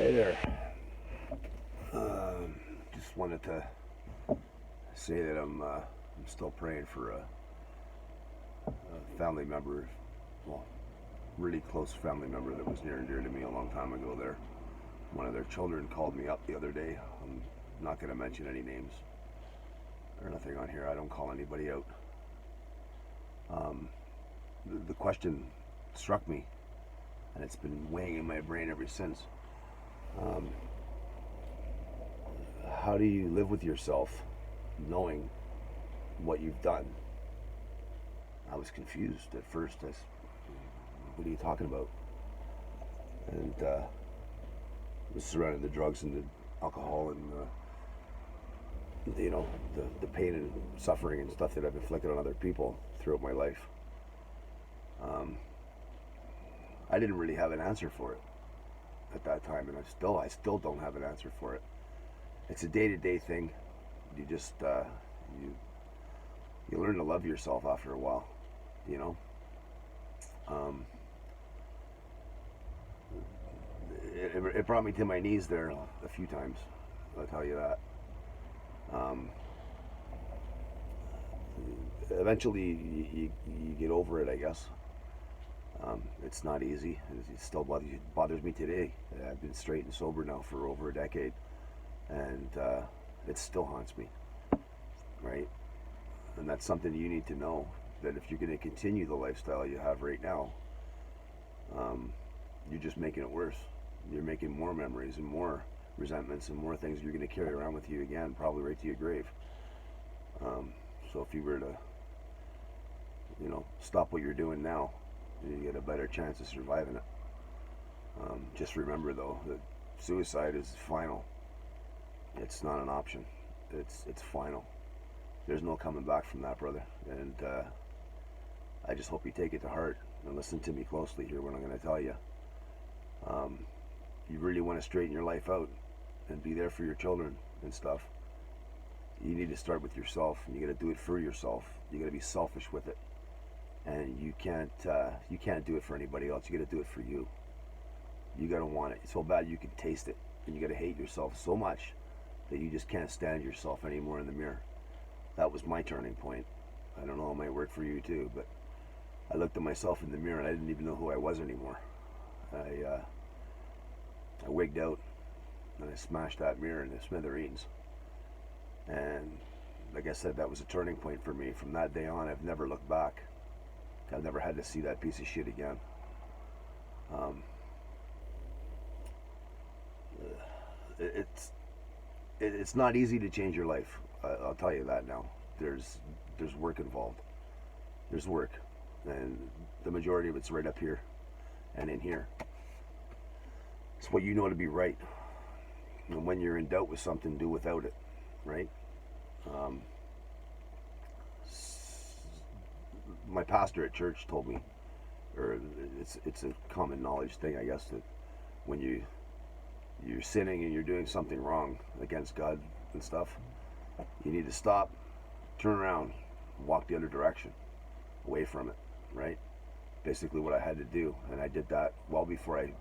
Hey there. Just wanted to say that I'm still praying for a family member, well, really close family member that was near and dear to me a long time ago. There, one of their children called me up the other day. I'm not going to mention any names or nothing on here. I don't call anybody out. The question struck me, and it's been weighing in my brain ever since. How do you live with yourself knowing what you've done? I was confused at first. What are you talking about? And it was surrounding the drugs and the alcohol and the pain and suffering and stuff that I've inflicted on other people throughout my life. I didn't really have an answer for it at that time, and I still don't have an answer for it. It's a day-to-day thing. You just you learn to love yourself after a while, you know. It brought me to my knees there a few times. I'll tell you that. Eventually, you get over it, I guess. It's not easy. It still bothers me today. I've been straight and sober now for over a decade, and it still haunts me, right? And that's something you need to know, that if you're going to continue the lifestyle you have right now, you're just making it worse. You're making more memories and more resentments and more things you're going to carry around with you again, probably right to your grave. So if you were to, stop what you're doing now, you get a better chance of surviving it. Just remember, though, that suicide is final. It's not an option. It's final. There's no coming back from that, brother. And I just hope you take it to heart and listen to me closely here when I'm going to tell you. You really want to straighten your life out and be there for your children and stuff. You need to start with yourself, and you got to do it for yourself. You got to be selfish with it, and you can't do it for anybody else. You got to do it for you. You got to want it so bad you can taste it, and you got to hate yourself so much that you just can't stand yourself anymore in the mirror. That was my turning point. I don't know, it might work for you too, but I looked at myself in the mirror and I didn't even know who I was anymore. I wigged out and I smashed that mirror into smithereens. And like I said, that was a turning point for me. From that day on, I've never looked back. I've never had to see that piece of shit again. It's not easy to change your life. I'll tell you that now. There's work involved. There's work, and the majority of it's right up here and in here. It's what you know to be right. And when you're in doubt with something, do without it, right? My pastor at church told me, or it's a common knowledge thing, I guess, that when you're sinning and you're doing something wrong against God and stuff, you need to stop, turn around, walk the other direction, away from it, right? Basically what I had to do, and I did that well before I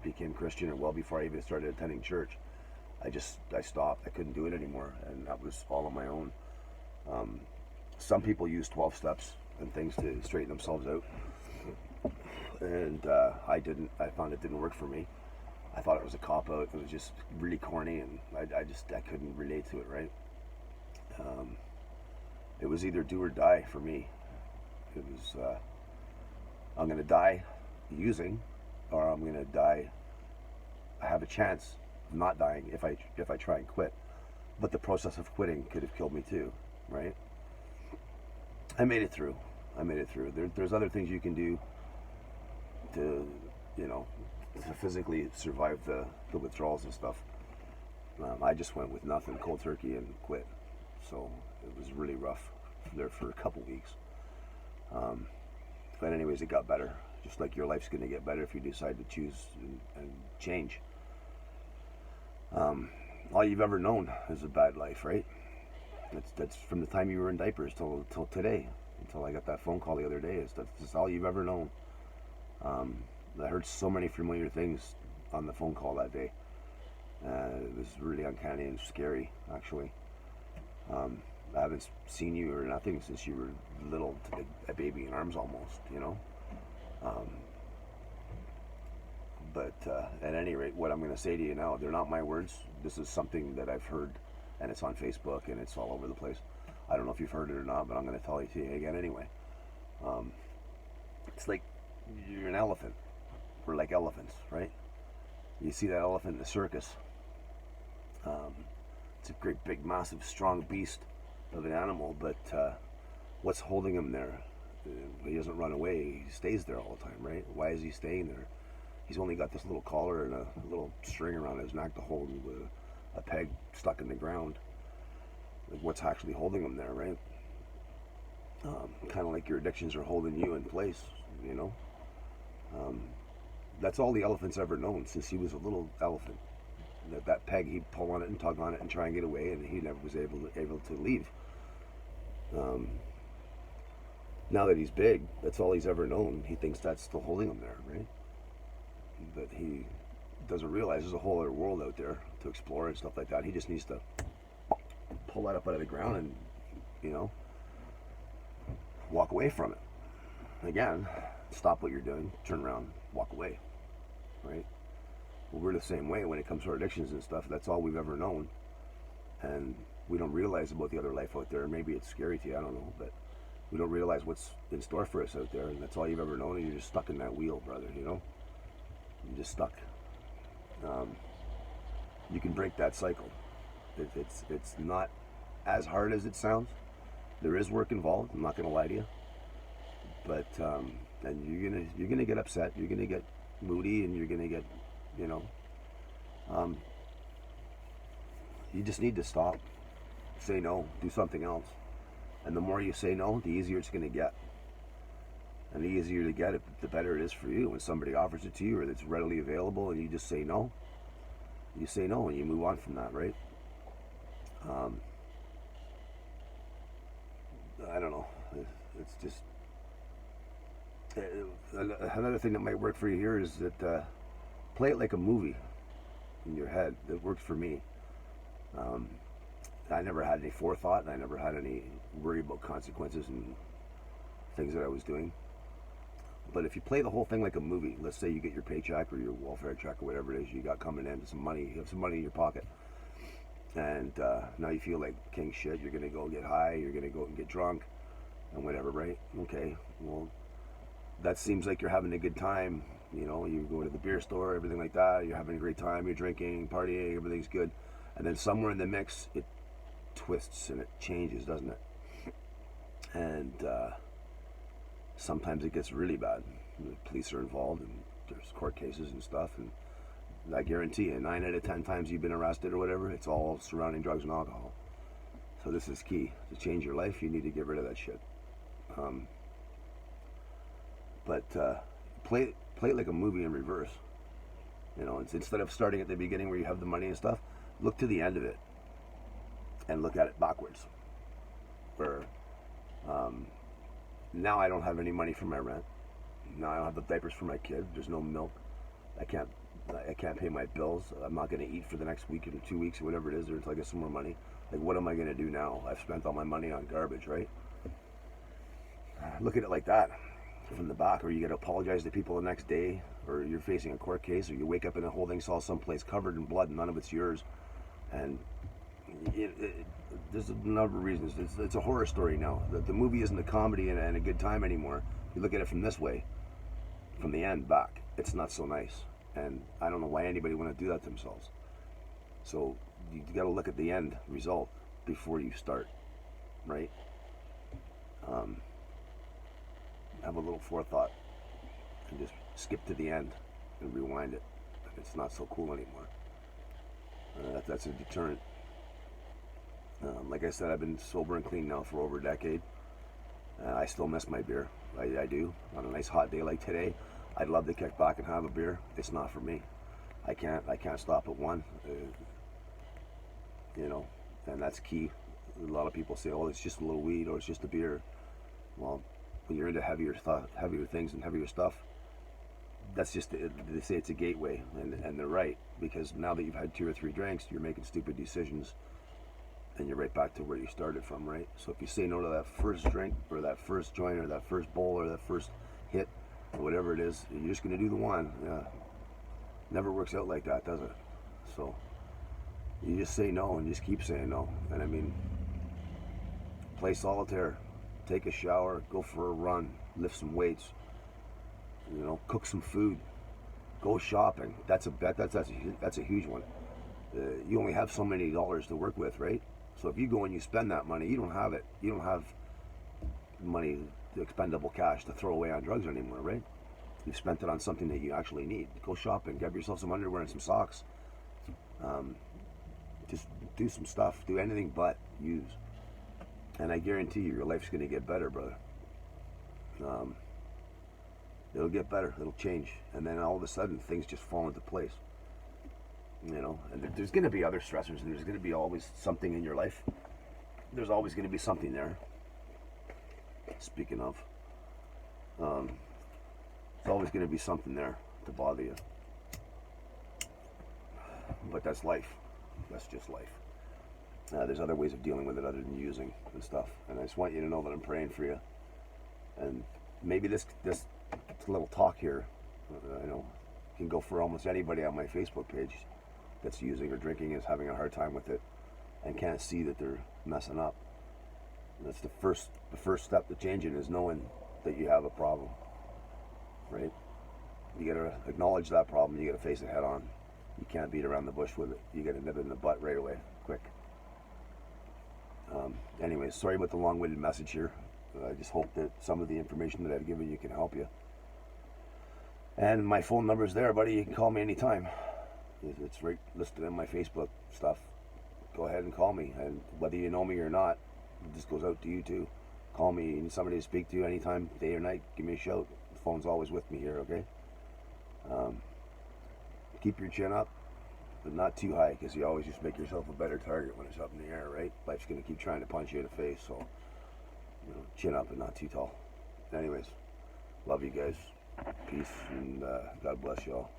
became Christian, or well before I even started attending church. I stopped. I couldn't do it anymore, and that was all on my own. Some people use 12 steps and things to straighten themselves out, and I didn't. I found it didn't work for me. I thought it was a cop-out. It was just really corny, and I couldn't relate to it, right? It was either do or die for me. It was, I'm going to die using, or I'm going to die. I have a chance of not dying if I try and quit. But the process of quitting could have killed me too, right? I made it through. There's other things you can do to, to physically survive the withdrawals and stuff. I just went with nothing, cold turkey, and quit. So it was really rough there for a couple weeks. But anyways, it got better. Just like your life's going to get better if you decide to choose and change. All you've ever known is a bad life, right? That's from the time you were in diapers till today, until I got that phone call the other day. That's all you've ever known. I heard so many familiar things on the phone call that day. It was really uncanny and scary, actually. I haven't seen you or nothing since you were little, to a baby in arms almost, you know. Um, but at any rate, what I'm going to say to you now, they're not my words. This is something that I've heard, and it's on Facebook, and it's all over the place. I don't know if you've heard it or not, but I'm going to tell it to you again anyway. It's like you're an elephant. We're like elephants, right? You see that elephant in the circus. It's a great, big, massive, strong beast of an animal, but what's holding him there? He doesn't run away. He stays there all the time, right? Why is he staying there? He's only got this little collar and a little string around his neck to hold him with a peg stuck in the ground. Like, what's actually holding him there, right? Kind of like your addictions are holding you in place, you know? That's all the elephant's ever known since he was a little elephant. That peg, he'd pull on it and tug on it and try and get away, and he never was able to leave. Now that he's big, that's all he's ever known. He thinks that's still holding him there, right? But he doesn't realize there's a whole other world out there to explore and stuff like that. He just needs to pull that up out of the ground and, you know, walk away from it. Again, stop what you're doing, turn around, walk away, right? Well, we're the same way when it comes to our addictions and stuff. That's all we've ever known, and we don't realize about the other life out there. Maybe it's scary to you, I don't know, but we don't realize what's in store for us out there, and that's all you've ever known, and you're just stuck in that wheel, brother, you know? You're just stuck. You can break that cycle. It's not as hard as it sounds. There is work involved, I'm not going to lie to you, but and you're gonna get upset, you're gonna get moody, and you're gonna get, you know, you just need to stop, say no, do something else. And the more you say no, the easier it's going to get. And the easier to get it, the better it is for you. When somebody offers it to you or it's readily available and you just say no, you say no and you move on from that, right? I don't know. It's just... another thing that might work for you here is that play it like a movie in your head. That worked for me. I never had any forethought, and I never had any worry about consequences and things that I was doing. But if you play the whole thing like a movie, let's say you get your paycheck or your welfare check or whatever it is you got coming in, some money, you have some money in your pocket, and now you feel like king shit, you're going to go get high, you're going to go out and get drunk, and whatever, right? Okay, well, that seems like you're having a good time. You know, you go to the beer store, everything like that, you're having a great time, you're drinking, partying, everything's good. And then somewhere in the mix, it twists and it changes, doesn't it? And sometimes it gets really bad. The police are involved, and there's court cases and stuff. And I guarantee you, 9 out of 10 times you've been arrested or whatever, it's all surrounding drugs and alcohol. So this is key. To change your life, you need to get rid of that shit. But play it like a movie in reverse. You know, instead of starting at the beginning where you have the money and stuff, look to the end of it and look at it backwards. Where now I don't have any money for my rent. Now I don't have the diapers for my kid. There's no milk. I can't pay my bills. I'm not going to eat for the next week or 2 weeks or whatever it is, or until I get some more money. Like, what am I going to do now? I've spent all my money on garbage, right? Look at it like that from the back, or you got to apologize to people the next day, or you're facing a court case, or you wake up in a holding cell someplace covered in blood and none of it's yours. And there's a number of reasons. It's a horror story now. The movie isn't a comedy and a good time anymore. You look at it from this way, from the end back, it's not so nice. And I don't know why anybody want to do that to themselves. So you got to look at the end result before you start, right? Have a little forethought and just skip to the end and rewind it. It's not so cool anymore. That's a deterrent. Like I said, I've been sober and clean now for over a decade. I still miss my beer. I do. On a nice hot day like today, I'd love to kick back and have a beer. It's not for me. I can't stop at one. You know, and that's key. A lot of people say, "Oh, it's just a little weed, or it's just a beer." Well, when you're into heavier things and heavier stuff, that's just, they say it's a gateway, and they're right, because now that you've had 2 or 3 drinks, you're making stupid decisions, and you're right back to where you started from, right? So if you say no to that first drink, or that first joint, or that first bowl, or that first hit, or whatever it is, you're just going to do the one. Yeah, never works out like that, does it? So you just say no, and just keep saying no. And I mean, play solitaire, take a shower, go for a run, lift some weights, cook some food, go shopping. That's a huge one. You only have so many dollars to work with, right? So if you go and you spend that money, you don't have it. You don't have money, expendable cash to throw away on drugs anymore, right? You've spent it on something that you actually need. Go shopping, get yourself some underwear and some socks. Just do some stuff. Do anything but use. And I guarantee you, your life's going to get better, brother. It'll get better. It'll change. And then all of a sudden, things just fall into place. And there's going to be other stressors, and there's going to be always something in your life. There's always going to be something there. Speaking of, there's always going to be something there to bother you. But that's life. That's just life. There's other ways of dealing with it other than using and stuff. And I just want you to know that I'm praying for you. And maybe this little talk here, can go for almost anybody on my Facebook page that's using or drinking, is having a hard time with it, and can't see that they're messing up. And that's the first step to changing, is knowing that you have a problem, right? You gotta acknowledge that problem. You gotta face it head on. You can't beat around the bush with it. You gotta nip it in the butt right away, quick. Anyways, sorry about the long-winded message here. I just hope that some of the information that I've given you can help you. And my phone number's there, buddy. You can call me anytime. It's right listed in my Facebook stuff. Go ahead and call me. And whether you know me or not, this goes out to you too. Call me. You need somebody to speak to anytime, day or night, give me a shout. The phone's always with me here, okay? Keep your chin up, but not too high, because you always just make yourself a better target when it's up in the air, right? Life's going to keep trying to punch you in the face, so chin up and not too tall. Anyways, love you guys. Peace, and God bless y'all.